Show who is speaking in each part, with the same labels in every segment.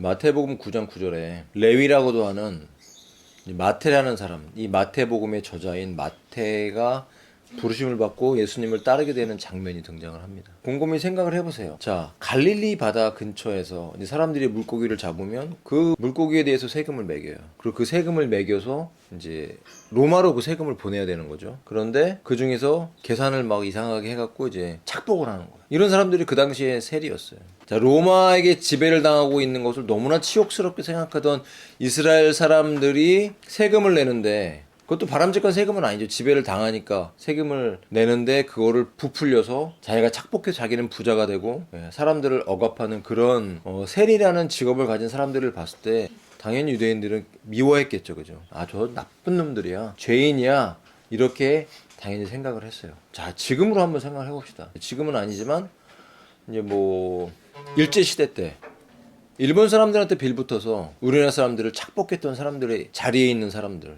Speaker 1: 마태복음 9장 9절에 레위라고도 하는 마태라는 사람, 이 마태복음의 저자인 마태가 부르심을 받고 예수님을 따르게 되는 장면이 등장을 합니다. 곰곰이 생각을 해보세요. 자, 갈릴리 바다 근처에서 사람들이 물고기를 잡으면 그 물고기에 대해서 세금을 매겨요. 그리고 그 세금을 매겨서 이제 로마로 그 세금을 보내야 되는 거죠. 그런데 그 중에서 계산을 막 이상하게 해갖고 이제 착복을 하는 거예요. 이런 사람들이 그 당시에 세리였어요. 자, 로마에게 지배를 당하고 있는 것을 너무나 치욕스럽게 생각하던 이스라엘 사람들이 세금을 내는데, 그것도 바람직한 세금은 아니죠. 지배를 당하니까 세금을 내는데 그거를 부풀려서 자기가 착복해서 자기는 부자가 되고 사람들을 억압하는 그런 세리라는 직업을 가진 사람들을 봤을 때 당연히 유대인들은 미워했겠죠. 그죠? 아, 저 나쁜 놈들이야, 죄인이야, 이렇게 당연히 생각을 했어요. 자, 지금으로 한번 생각을 해봅시다. 지금은 아니지만 이제 뭐 일제시대 때 일본 사람들한테 빌붙어서 우리나라 사람들을 착복했던 사람들의 자리에 있는 사람들,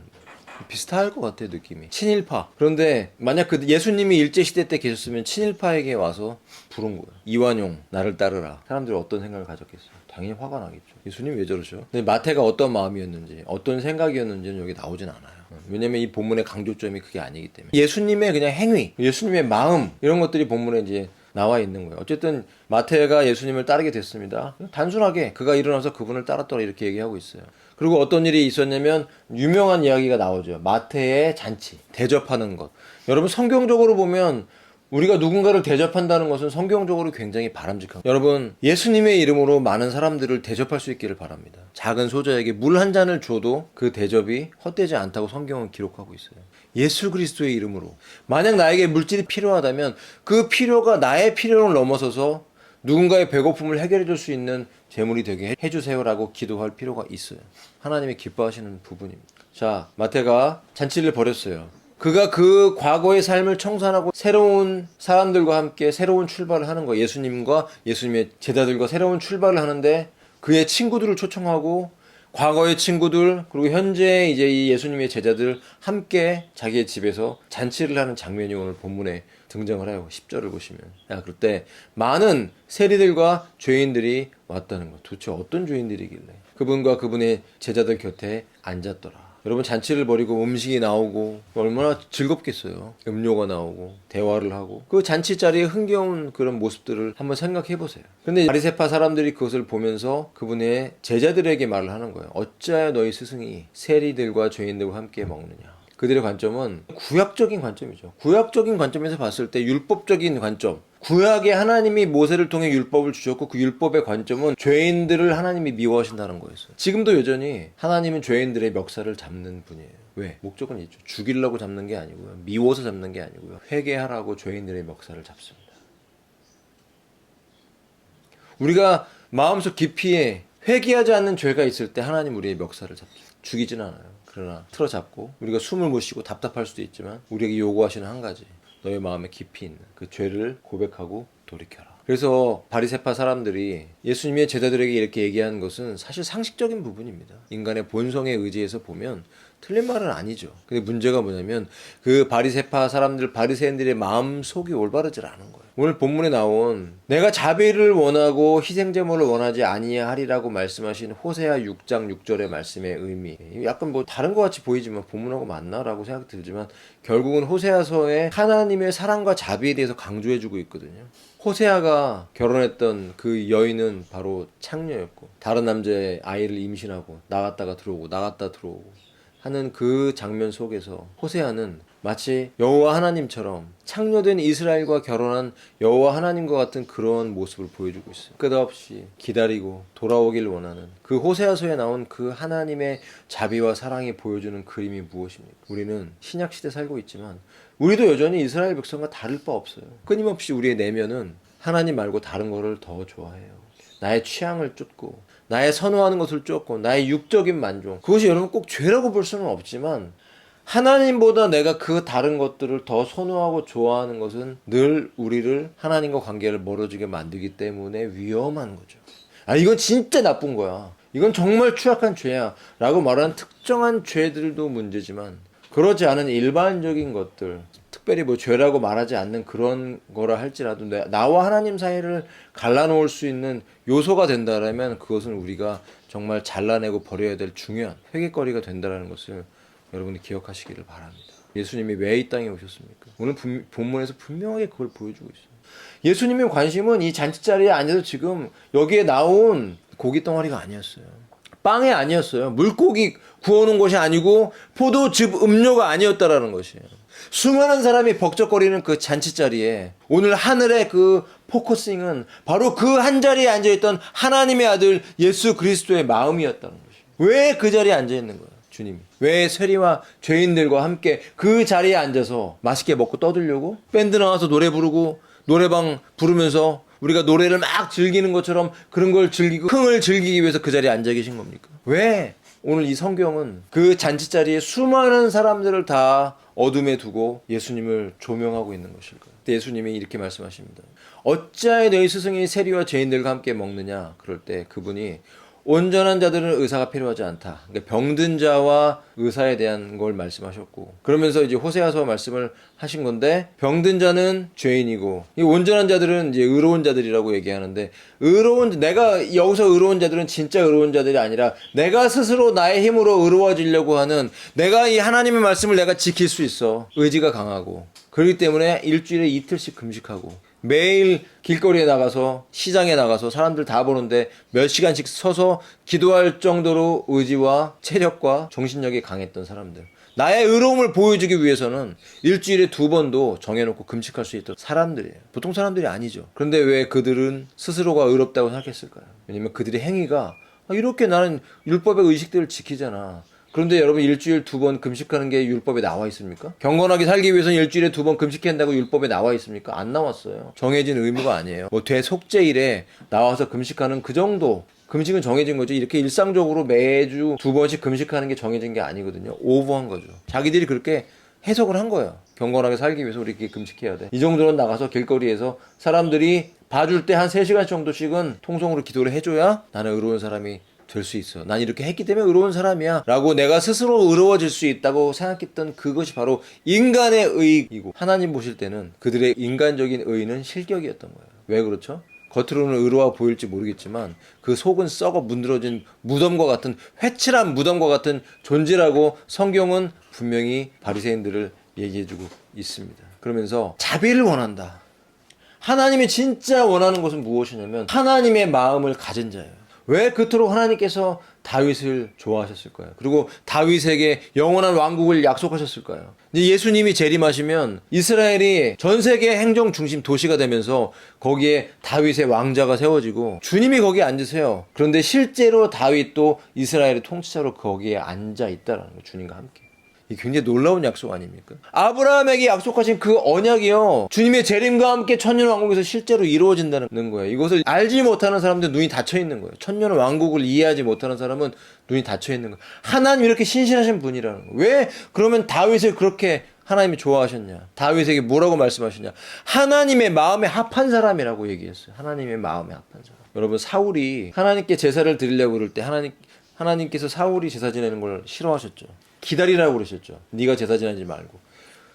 Speaker 1: 비슷할 것 같아요, 느낌이. 친일파. 그런데 만약 그 예수님이 일제시대 때 계셨으면 친일파에게 와서 부른 거예요. 이완용, 나를 따르라. 사람들이 어떤 생각을 가졌겠어요? 당연히 화가 나겠죠. 예수님 왜 저러셔? 근데 마태가 어떤 마음이었는지, 어떤 생각이었는지는 여기 나오진 않아요. 왜냐면 이 본문의 강조점이 그게 아니기 때문에. 예수님의 그냥 행위, 예수님의 마음, 이런 것들이 본문에 이제 나와 있는 거예요. 어쨌든 마태가 예수님을 따르게 됐습니다. 단순하게 그가 일어나서 그분을 따랐더라, 이렇게 얘기하고 있어요. 그리고 어떤 일이 있었냐면 유명한 이야기가 나오죠. 마태의 잔치, 대접하는 것. 여러분, 성경적으로 보면 우리가 누군가를 대접한다는 것은 성경적으로 굉장히 바람직한 거예요. 여러분, 예수님의 이름으로 많은 사람들을 대접할 수 있기를 바랍니다. 작은 소자에게 물 한 잔을 줘도 그 대접이 헛되지 않다고 성경은 기록하고 있어요. 예수 그리스도의 이름으로. 만약 나에게 물질이 필요하다면 그 필요가 나의 필요를 넘어서서 누군가의 배고픔을 해결해 줄 수 있는 재물이 되게 해주세요라고 기도할 필요가 있어요. 하나님이 기뻐하시는 부분입니다. 자, 마태가 잔치를 벌였어요. 그가 그 과거의 삶을 청산하고 새로운 사람들과 함께 새로운 출발을 하는 거예요. 예수님과 예수님의 제자들과 새로운 출발을 하는데 그의 친구들을 초청하고 과거의 친구들, 그리고 현재 이제 이 예수님의 제자들 함께 자기의 집에서 잔치를 하는 장면이 오늘 본문에 등장을 해요. 10절을 보시면. 그럴 때 많은 세리들과 죄인들이 왔다는 거. 도대체 어떤 죄인들이길래 그분과 그분의 제자들 곁에 앉았더라. 여러분, 잔치를 벌이고 음식이 나오고 얼마나 즐겁겠어요. 음료가 나오고 대화를 하고 그 잔치 자리에 흥겨운 그런 모습들을 한번 생각해 보세요. 근데 바리새파 사람들이 그것을 보면서 그분의 제자들에게 말을 하는 거예요. 어찌하여 너희 스승이 세리들과 죄인들과 함께 먹느냐. 그들의 관점은 구약적인 관점이죠. 구약적인 관점에서 봤을 때 율법적인 관점, 구약에 하나님이 모세를 통해 율법을 주셨고 그 율법의 관점은 죄인들을 하나님이 미워하신다는 거였어요. 지금도 여전히 하나님은 죄인들의 멱살을 잡는 분이에요. 왜? 목적은 있죠. 죽이려고 잡는 게 아니고요, 미워서 잡는 게 아니고요, 회개하라고 죄인들의 멱살을 잡습니다. 우리가 마음속 깊이에 회개하지 않는 죄가 있을 때 하나님 우리의 멱살을 잡죠. 죽이진 않아요. 그러나 틀어잡고 우리가 숨을 못 쉬고 답답할 수도 있지만 우리에게 요구하시는 한 가지, 너의 마음에 깊이 있는 그 죄를 고백하고 돌이켜라. 그래서 바리새파 사람들이 예수님의 제자들에게 이렇게 얘기하는 것은 사실 상식적인 부분입니다. 인간의 본성에 의지해서 보면 틀린 말은 아니죠. 근데 문제가 뭐냐면 그 바리새파 사람들, 바리새인들의 마음속이 올바르질 않은 거예요. 오늘 본문에 나온 내가 자비를 원하고 희생제물을 원하지 아니하리라고 말씀하신 호세아 6장 6절의 말씀의 의미, 약간 뭐 다른 것 같이 보이지만 본문하고 맞나라고 생각이 들지만 결국은 호세아서에 하나님의 사랑과 자비에 대해서 강조해주고 있거든요. 호세아가 결혼했던 그 여인은 바로 창녀였고 다른 남자의 아이를 임신하고 나갔다가 들어오고 나갔다 들어오고 하는 그 장면 속에서 호세아는 마치 여호와 하나님처럼 창녀된 이스라엘과 결혼한 여호와 하나님과 같은 그런 모습을 보여주고 있어요. 끝없이 기다리고 돌아오길 원하는 그 호세아서에 나온 그 하나님의 자비와 사랑이 보여주는 그림이 무엇입니까? 우리는 신약시대 살고 있지만 우리도 여전히 이스라엘 백성과 다를 바 없어요. 끊임없이 우리의 내면은 하나님 말고 다른 거를 더 좋아해요. 나의 취향을 쫓고 나의 선호하는 것을 쫓고 나의 육적인 만족, 그것이 여러분 꼭 죄라고 볼 수는 없지만 하나님보다 내가 그 다른 것들을 더 선호하고 좋아하는 것은 늘 우리를 하나님과 관계를 멀어지게 만들기 때문에 위험한 거죠. 이건 진짜 나쁜 거야, 이건 정말 취약한 죄야 라고 말하는 특정한 죄들도 문제지만 그러지 않은 일반적인 것들, 특별히 뭐 죄라고 말하지 않는 그런 거라 할지라도 나와 하나님 사이를 갈라놓을 수 있는 요소가 된다라면 그것은 우리가 정말 잘라내고 버려야 될 중요한 회개거리가 된다라는 것을 여러분이 기억하시기를 바랍니다. 예수님이 왜 이 땅에 오셨습니까? 오늘 본문에서 분명하게 그걸 보여주고 있어요. 예수님의 관심은 이 잔치자리에 앉아서 지금 여기에 나온 고기 덩어리가 아니었어요. 빵이 아니었어요. 물고기 구워놓은 것이 아니고 포도즙 음료가 아니었다라는 것이에요. 수많은 사람이 벅적거리는 그 잔치자리에 오늘 하늘의 그 포커싱은 바로 그 한 자리에 앉아있던 하나님의 아들 예수 그리스도의 마음이었다는 것이에요. 왜 그 자리에 앉아있는 거예요? 주님이. 왜 세리와 죄인들과 함께 그 자리에 앉아서 맛있게 먹고 떠들려고? 밴드 나와서 노래 부르고 노래방 부르면서 우리가 노래를 막 즐기는 것처럼 그런 걸 즐기고 흥을 즐기기 위해서 그 자리에 앉아 계신 겁니까? 왜 오늘 이 성경은 그 잔치자리에 수많은 사람들을 다 어둠에 두고 예수님을 조명하고 있는 것일까요? 예수님이 이렇게 말씀하십니다. 어찌하여 너희 스승이 세리와 죄인들과 함께 먹느냐? 그럴 때 그분이 온전한 자들은 의사가 필요하지 않다. 그러니까 병든 자와 의사에 대한 걸 말씀하셨고, 그러면서 이제 호세아서 말씀을 하신 건데, 병든 자는 죄인이고, 이 온전한 자들은 이제 의로운 자들이라고 얘기하는데, 내가 여기서 의로운 자들은 진짜 의로운 자들이 아니라, 내가 스스로 나의 힘으로 의로워지려고 하는, 내가 이 하나님의 말씀을 내가 지킬 수 있어. 의지가 강하고. 그렇기 때문에 일주일에 이틀씩 금식하고, 매일 길거리에 나가서 시장에 나가서 사람들 다 보는데 몇 시간씩 서서 기도할 정도로 의지와 체력과 정신력이 강했던 사람들. 나의 의로움을 보여주기 위해서는 일주일에 2번도 정해놓고 금식할 수 있도록 사람들이에요. 보통 사람들이 아니죠. 그런데 왜 그들은 스스로가 의롭다고 생각했을까요? 왜냐면 그들의 행위가 이렇게 나는 율법의 의식들을 지키잖아. 그런데 여러분 일주일 2번 금식하는 게 율법에 나와 있습니까? 경건하게 살기 위해서는 일주일에 2번 금식해야 한다고 율법에 나와 있습니까? 안 나왔어요. 정해진 의무가 아니에요. 뭐 대속죄일에 나와서 금식하는 그 정도. 금식은 정해진 거죠. 이렇게 일상적으로 매주 2번씩 금식하는 게 정해진 게 아니거든요. 오버한 거죠. 자기들이 그렇게 해석을 한 거예요. 경건하게 살기 위해서 우리 이렇게 금식해야 돼. 이 정도는 나가서 길거리에서 사람들이 봐줄 때 한 3시간 정도씩은 통성으로 기도를 해줘야 나는 의로운 사람이 될 수 있어. 난 이렇게 했기 때문에 의로운 사람이야 라고 내가 스스로 의로워질 수 있다고 생각했던 그것이 바로 인간의 의이고, 하나님 보실 때는 그들의 인간적인 의는 실격이었던 거예요. 왜 그렇죠? 겉으로는 의로워 보일지 모르겠지만 그 속은 썩어 문드러진 무덤과 같은, 회칠한 무덤과 같은 존재라고 성경은 분명히 바리새인들을 얘기해주고 있습니다. 그러면서 자비를 원한다. 하나님이 진짜 원하는 것은 무엇이냐면 하나님의 마음을 가진 자예요. 왜 그토록 하나님께서 다윗을 좋아하셨을까요? 그리고 다윗에게 영원한 왕국을 약속하셨을까요? 이제 예수님이 재림하시면 이스라엘이 전 세계 행정 중심 도시가 되면서 거기에 다윗의 왕자가 세워지고 주님이 거기에 앉으세요. 그런데 실제로 다윗도 이스라엘의 통치자로 거기에 앉아 있다라는 거예요. 주님과 함께. 이 굉장히 놀라운 약속 아닙니까? 아브라함에게 약속하신 그 언약이요, 주님의 재림과 함께 천년 왕국에서 실제로 이루어진다는 거예요. 이것을 알지 못하는 사람들은 눈이 닫혀 있는 거예요. 천년 왕국을 이해하지 못하는 사람은 눈이 닫혀 있는 거예요. 하나님 이렇게 신실하신 분이라는 거예요. 왜 그러면 다윗을 그렇게 하나님이 좋아하셨냐? 다윗에게 뭐라고 말씀하셨냐? 하나님의 마음에 합한 사람이라고 얘기했어요. 하나님의 마음에 합한 사람. 여러분, 사울이 하나님께 제사를 드리려고 그럴 때 하나님께서 사울이 제사 지내는 걸 싫어하셨죠. 기다리라고 그러셨죠. 네가 제사 지내지 말고.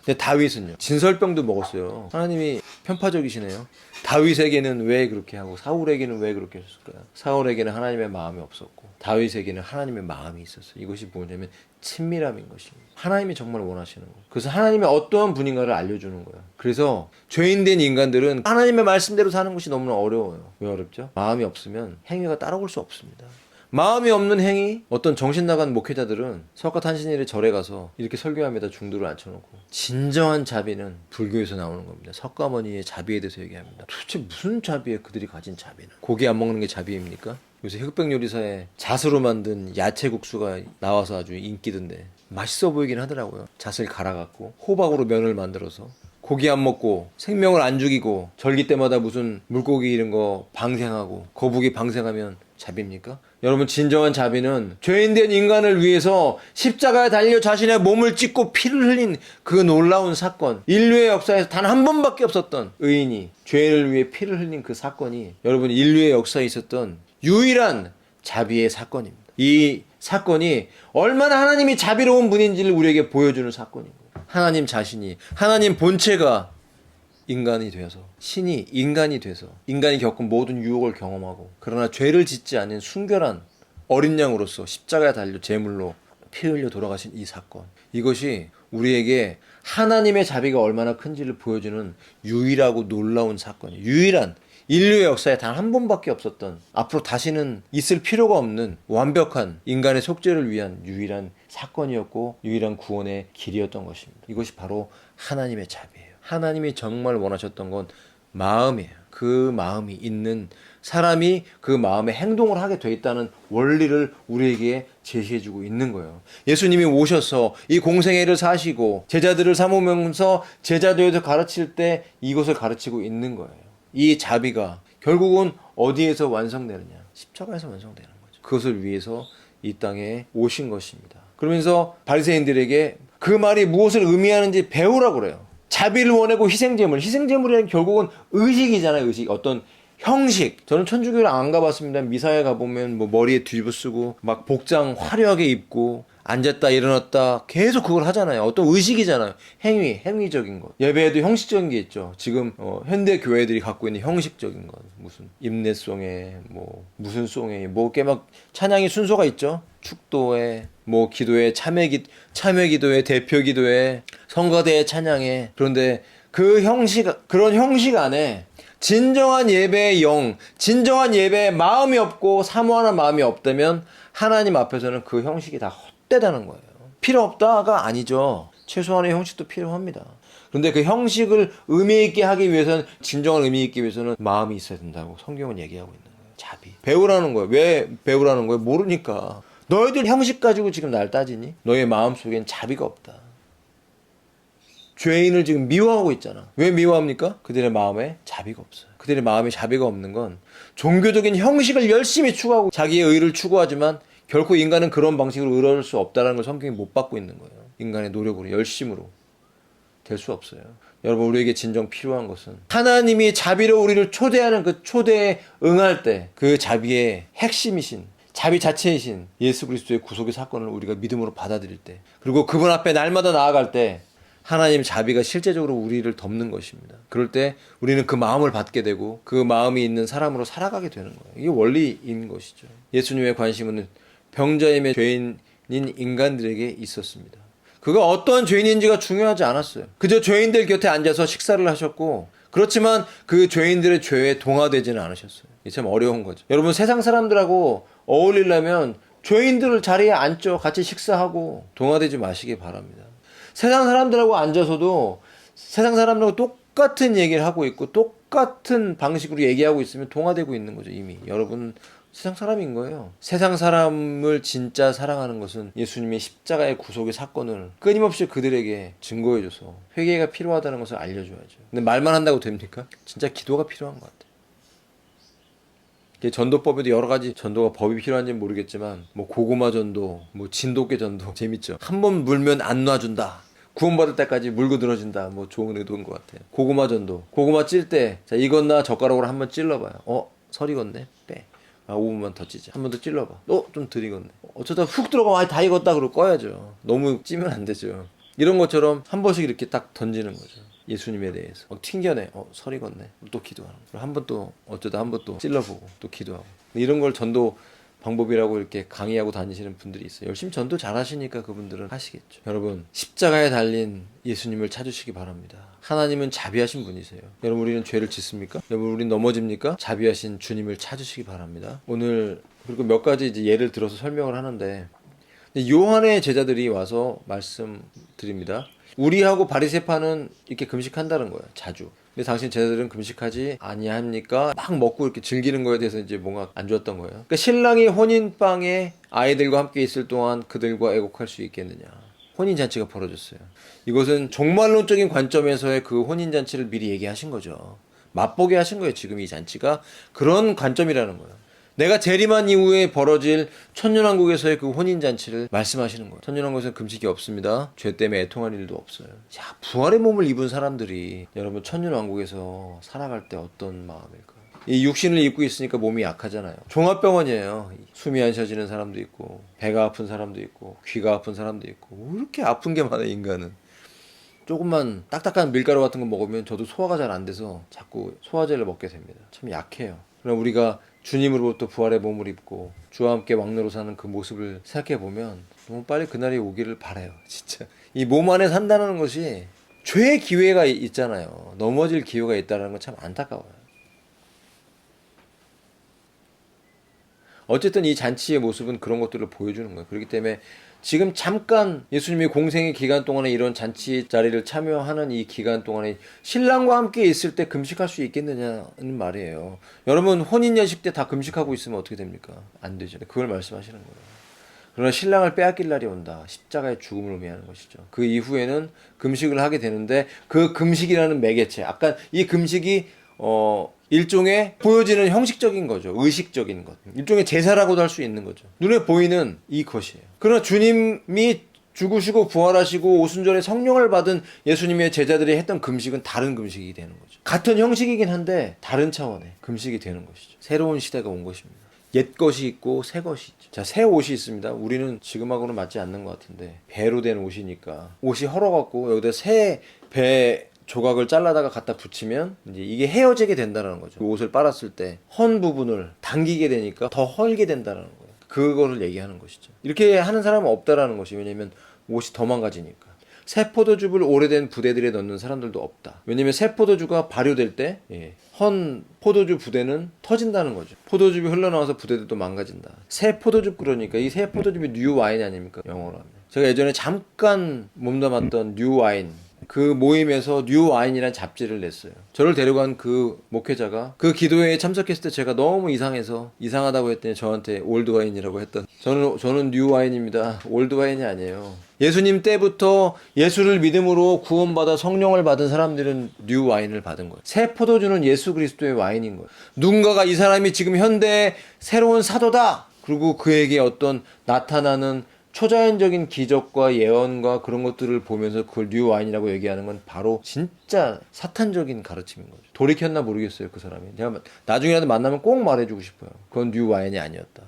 Speaker 1: 근데 다윗은요, 진설병도 먹었어요. 하나님이 편파적이시네요. 다윗에게는 왜 그렇게 하고 사울에게는 왜 그렇게 하셨을까요? 사울에게는 하나님의 마음이 없었고 다윗에게는 하나님의 마음이 있었어요. 이것이 뭐냐면 친밀함인 것입니다. 하나님이 정말 원하시는 거예요. 그래서 하나님이 어떠한 분인가를 알려주는 거예요. 그래서 죄인된 인간들은 하나님의 말씀대로 사는 것이 너무나 어려워요. 왜 어렵죠? 마음이 없으면 행위가 따라올 수 없습니다. 마음이 없는 행위, 어떤 정신 나간 목회자들은 석가탄신일에 절에 가서 이렇게 설교합니다. 중도를 앉혀놓고. 진정한 자비는 불교에서 나오는 겁니다. 석가모니의 자비에 대해서 얘기합니다. 도대체 무슨 자비에 그들이 가진 자비는? 고기 안 먹는 게 자비입니까? 요새 흑백 요리사에 잣으로 만든 야채국수가 나와서 아주 인기던데 맛있어 보이긴 하더라고요. 잣을 갈아갖고 호박으로 면을 만들어서 고기 안 먹고 생명을 안 죽이고 절기 때마다 무슨 물고기 이런 거 방생하고 거북이 방생하면 자비입니까? 여러분, 진정한 자비는 죄인된 인간을 위해서 십자가에 달려 자신의 몸을 찢고 피를 흘린 그 놀라운 사건, 인류의 역사에서 단 한 번밖에 없었던 의인이 죄를 위해 피를 흘린 그 사건이 여러분 인류의 역사에 있었던 유일한 자비의 사건입니다. 이 사건이 얼마나 하나님이 자비로운 분인지를 우리에게 보여주는 사건인 거예요. 하나님 자신이, 하나님 본체가 인간이 되어서, 신이 인간이 돼서 인간이 겪은 모든 유혹을 경험하고, 그러나 죄를 짓지 않은 순결한 어린 양으로서 십자가에 달려 제물로 피 흘려 돌아가신 이 사건, 이것이 우리에게 하나님의 자비가 얼마나 큰지를 보여주는 유일하고 놀라운 사건이에요. 유일한, 인류의 역사에 단 한 번밖에 없었던, 앞으로 다시는 있을 필요가 없는 완벽한 인간의 속죄를 위한 유일한 사건이었고 유일한 구원의 길이었던 것입니다. 이것이 바로 하나님의 자비예요. 하나님이 정말 원하셨던 건 마음이에요. 그 마음이 있는 사람이 그 마음의 행동을 하게 돼 있다는 원리를 우리에게 제시해주고 있는 거예요. 예수님이 오셔서 이 공생애를 사시고 제자들을 삼으면서 제자도에서 가르칠 때 이것을 가르치고 있는 거예요. 이 자비가 결국은 어디에서 완성되느냐? 십자가에서 완성되는 거죠. 그것을 위해서 이 땅에 오신 것입니다. 그러면서 바리새인들에게 그 말이 무엇을 의미하는지 배우라고 그래요. 자비를 원하고 희생제물이라는 결국은 의식이잖아요. 의식. 어떤 형식. 저는 천주교를 안 가봤습니다. 미사에 가보면 뭐 머리에 뒤집어 쓰고 막 복장 화려하게 입고 앉았다 일어났다 계속 그걸 하잖아요. 어떤 의식이잖아요. 행위적인 것. 예배에도 형식적인 게 있죠. 지금 현대 교회들이 갖고 있는 형식적인 것. 무슨 임내송에 뭐 무슨 송에 뭐 이렇게 막 찬양의 순서가 있죠. 축도에 뭐 기도에 참여기도에 대표기도에 성가대의 찬양에. 그런데 그런 형식 안에 진정한 예배의 영, 진정한 예배의 마음이 없고 사모하는 마음이 없다면 하나님 앞에서는 그 형식이 다 헛되다는 거예요. 필요 없다가 아니죠. 최소한의 형식도 필요합니다. 그런데 그 형식을 의미 있게 하기 위해서는, 진정한 의미 있기 위해서는 마음이 있어야 된다고 성경은 얘기하고 있는 거예요. 자비. 배우라는 거예요. 왜 배우라는 거예요? 모르니까. 너희들 형식 가지고 지금 날 따지니? 너의 마음속엔 자비가 없다. 죄인을 지금 미워하고 있잖아. 왜 미워합니까? 그들의 마음에 자비가 없어요. 그들의 마음에 자비가 없는 건 종교적인 형식을 열심히 추구하고 자기의 의를 추구하지만 결코 인간은 그런 방식으로 의로울 수 없다는 걸 성경이 못 받고 있는 거예요. 인간의 노력으로, 열심으로 될 수 없어요. 여러분, 우리에게 진정 필요한 것은 하나님이 자비로 우리를 초대하는 그 초대에 응할 때 그 자비의 핵심이신, 자비 자체이신 예수 그리스도의 구속의 사건을 우리가 믿음으로 받아들일 때, 그리고 그분 앞에 날마다 나아갈 때 하나님 자비가 실제적으로 우리를 덮는 것입니다. 그럴 때 우리는 그 마음을 받게 되고 그 마음이 있는 사람으로 살아가게 되는 거예요. 이게 원리인 것이죠. 예수님의 관심은 병자임의 죄인인 인간들에게 있었습니다. 그가 어떤 죄인인지가 중요하지 않았어요. 그저 죄인들 곁에 앉아서 식사를 하셨고, 그렇지만 그 죄인들의 죄에 동화되지는 않으셨어요. 이게 참 어려운 거죠. 여러분, 세상 사람들하고 어울리려면 죄인들을 자리에 앉죠. 같이 식사하고. 동화되지 마시기 바랍니다. 세상 사람들하고 앉아서도 세상 사람들하고 똑같은 얘기를 하고 있고 똑같은 방식으로 얘기하고 있으면 동화되고 있는 거죠. 이미 여러분 세상 사람인 거예요. 세상 사람을 진짜 사랑하는 것은 예수님의 십자가의 구속의 사건을 끊임없이 그들에게 증거해줘서 회개가 필요하다는 것을 알려줘야죠. 근데 말만 한다고 됩니까? 진짜 기도가 필요한 것 같아요. 전도법에도 여러 가지 전도가 법이 필요한지는 모르겠지만 뭐 고구마 전도, 뭐 진돗개 전도 재밌죠. 한 번 물면 안 놔준다. 구원받을 때까지 물고 늘어진다. 뭐 좋은 의도인 것 같아요. 고구마 전도. 고구마 찔 때 자 익었나 젓가락으로 한번 찔러봐요. 설 익었네. 빼. 5분만 더 찌자. 한 번 더 찔러봐. 좀 덜 익었네. 어쩌다 훅 들어가면 다 익었다 그러고 꺼야죠. 너무 찌면 안 되죠. 이런 것처럼 한 번씩 이렇게 딱 던지는 거죠. 예수님에 대해서 튕겨내. 설 익었네. 또 기도하는 거예요. 한 번 또 어쩌다 한 번 또 찔러보고 또 기도하고. 이런 걸 전도 방법이라고 이렇게 강의하고 다니시는 분들이 있어요. 열심히 전도 잘 하시니까 그분들은 하시겠죠. 여러분, 십자가에 달린 예수님을 찾으시기 바랍니다. 하나님은 자비하신 분이세요. 여러분, 우리는 죄를 짓습니까? 여러분, 우리는 넘어집니까? 자비하신 주님을 찾으시기 바랍니다. 오늘 그리고 몇 가지 이제 예를 들어서 설명을 하는데, 요한의 제자들이 와서 말씀드립니다. 우리하고 바리새파는 이렇게 금식한다는 거예요. 자주. 근데 당신 제자들은 금식하지 아니합니까? 막 먹고 이렇게 즐기는 거에 대해서 이제 뭔가 안 좋았던 거예요. 그러니까 신랑이 혼인방에 아이들과 함께 있을 동안 그들과 애곡할 수 있겠느냐. 혼인잔치가 벌어졌어요. 이것은 종말론적인 관점에서의 그 혼인잔치를 미리 얘기하신 거죠. 맛보게 하신 거예요. 지금 이 잔치가 그런 관점이라는 거예요. 내가 재림한 이후에 벌어질 천년왕국에서의 그 혼인잔치를 말씀하시는 거예요. 천년왕국에서는 금식이 없습니다. 죄 때문에 애통할 일도 없어요. 자, 부활의 몸을 입은 사람들이 여러분 천년왕국에서 살아갈 때 어떤 마음일까요? 이 육신을 입고 있으니까 몸이 약하잖아요. 종합병원이에요. 숨이 안 쉬어지는 사람도 있고 배가 아픈 사람도 있고 귀가 아픈 사람도 있고 왜 이렇게 아픈 게 많아 인간은. 조금만 딱딱한 밀가루 같은 거 먹으면 저도 소화가 잘 안 돼서 자꾸 소화제를 먹게 됩니다. 참 약해요. 그럼 우리가 주님으로부터 부활의 몸을 입고 주와 함께 왕노로 사는 그 모습을 생각해 보면 너무 빨리 그날이 오기를 바라요. 진짜 이 몸 안에 산다는 것이 죄의 기회가 있잖아요. 넘어질 기회가 있다는 건 참 안타까워요. 어쨌든 이 잔치의 모습은 그런 것들을 보여주는 거예요. 그렇기 때문에 지금 잠깐 예수님이 공생의 기간 동안에 이런 잔치 자리를 참여하는 이 기간 동안에 신랑과 함께 있을 때 금식할 수 있겠느냐는 말이에요. 여러분 혼인연식 때 다 금식하고 있으면 어떻게 됩니까? 안 되죠. 그걸 말씀하시는 거예요. 그러나 신랑을 빼앗길 날이 온다. 십자가의 죽음을 의미하는 것이죠. 그 이후에는 금식을 하게 되는데 그 금식이라는 매개체, 아까 이 금식이 일종의 보여지는 형식적인 거죠. 의식적인 것. 일종의 제사라고도 할 수 있는 거죠. 눈에 보이는 이것이에요. 그러나 주님이 죽으시고 부활하시고 오순절에 성령을 받은 예수님의 제자들이 했던 금식은 다른 금식이 되는 거죠. 같은 형식이긴 한데 다른 차원의 금식이 되는 것이죠. 새로운 시대가 온 것입니다. 옛 것이 있고 새 것이 있죠. 자, 새 옷이 있습니다. 우리는 지금하고는 맞지 않는 것 같은데 배로 된 옷이니까 옷이 헐어갖고 여기다 새 배 조각을 잘라다가 갖다 붙이면 이제 이게 헤어지게 된다는 거죠. 옷을 빨았을 때 헌 부분을 당기게 되니까 더 헐게 된다는 거예요. 그거를 얘기하는 것이죠. 이렇게 하는 사람은 없다라는 것이, 왜냐면 옷이 더 망가지니까. 새 포도즙을 오래된 부대들에 넣는 사람들도 없다. 왜냐면 새 포도주가 발효될 때 헌 포도주 부대는 터진다는 거죠. 포도즙이 흘러나와서 부대들도 망가진다. 새 포도즙, 그러니까 이 새 포도즙이 뉴 와인 아닙니까? 영어로 하면. 제가 예전에 잠깐 몸담았던 뉴 와인, 그 모임에서 뉴 와인이라는 잡지를 냈어요. 저를 데려간 그 목회자가 그 기도회에 참석했을 때 제가 너무 이상하다고 했더니 저한테 올드 와인이라고 했던, 저는 뉴 와인입니다. 올드 와인이 아니에요. 예수님 때부터 예수를 믿음으로 구원받아 성령을 받은 사람들은 뉴 와인을 받은 거예요. 새 포도주는 예수 그리스도의 와인인 거예요. 누군가가 이 사람이 지금 현대의 새로운 사도다, 그리고 그에게 어떤 나타나는 초자연적인 기적과 예언과 그런 것들을 보면서 그걸 뉴 와인이라고 얘기하는 건 바로 진짜 사탄적인 가르침인 거죠. 돌이켰나 모르겠어요, 그 사람이. 내가 나중에라도 만나면 꼭 말해주고 싶어요. 그건 뉴 와인이 아니었다.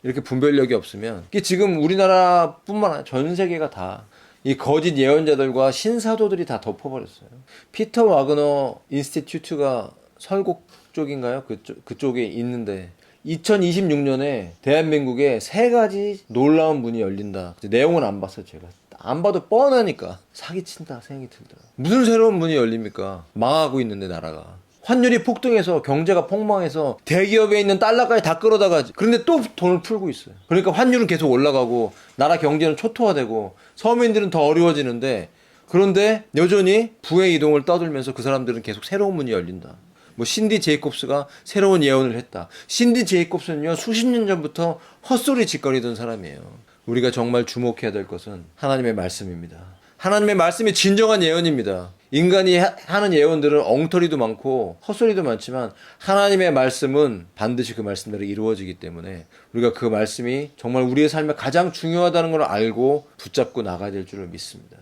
Speaker 1: 이렇게 분별력이 없으면, 이게 지금 우리나라뿐만 아니라 전 세계가 다 이 거짓 예언자들과 신사도들이 다 덮어버렸어요. 피터 와그너 인스티튜트가 설국 쪽인가요? 그쪽에 있는데 2026년에 대한민국에 3가지 놀라운 문이 열린다. 내용은 안 봤어요, 제가. 안 봐도 뻔하니까 사기친다 생각이 들더라. 무슨 새로운 문이 열립니까? 망하고 있는데 나라가. 환율이 폭등해서 경제가 폭망해서 대기업에 있는 달러까지 다 끌어다가, 그런데 또 돈을 풀고 있어요. 그러니까 환율은 계속 올라가고 나라 경제는 초토화되고 서민들은 더 어려워지는데, 그런데 여전히 부의 이동을 떠들면서 그 사람들은 계속 새로운 문이 열린다. 뭐 신디 제이콥스가 새로운 예언을 했다. 신디 제이콥스는요, 수십 년 전부터 헛소리 짓거리던 사람이에요. 우리가 정말 주목해야 될 것은 하나님의 말씀입니다. 하나님의 말씀이 진정한 예언입니다. 인간이 하는 예언들은 엉터리도 많고 헛소리도 많지만 하나님의 말씀은 반드시 그 말씀대로 이루어지기 때문에 우리가 그 말씀이 정말 우리의 삶에 가장 중요하다는 걸 알고 붙잡고 나가야 될 줄을 믿습니다.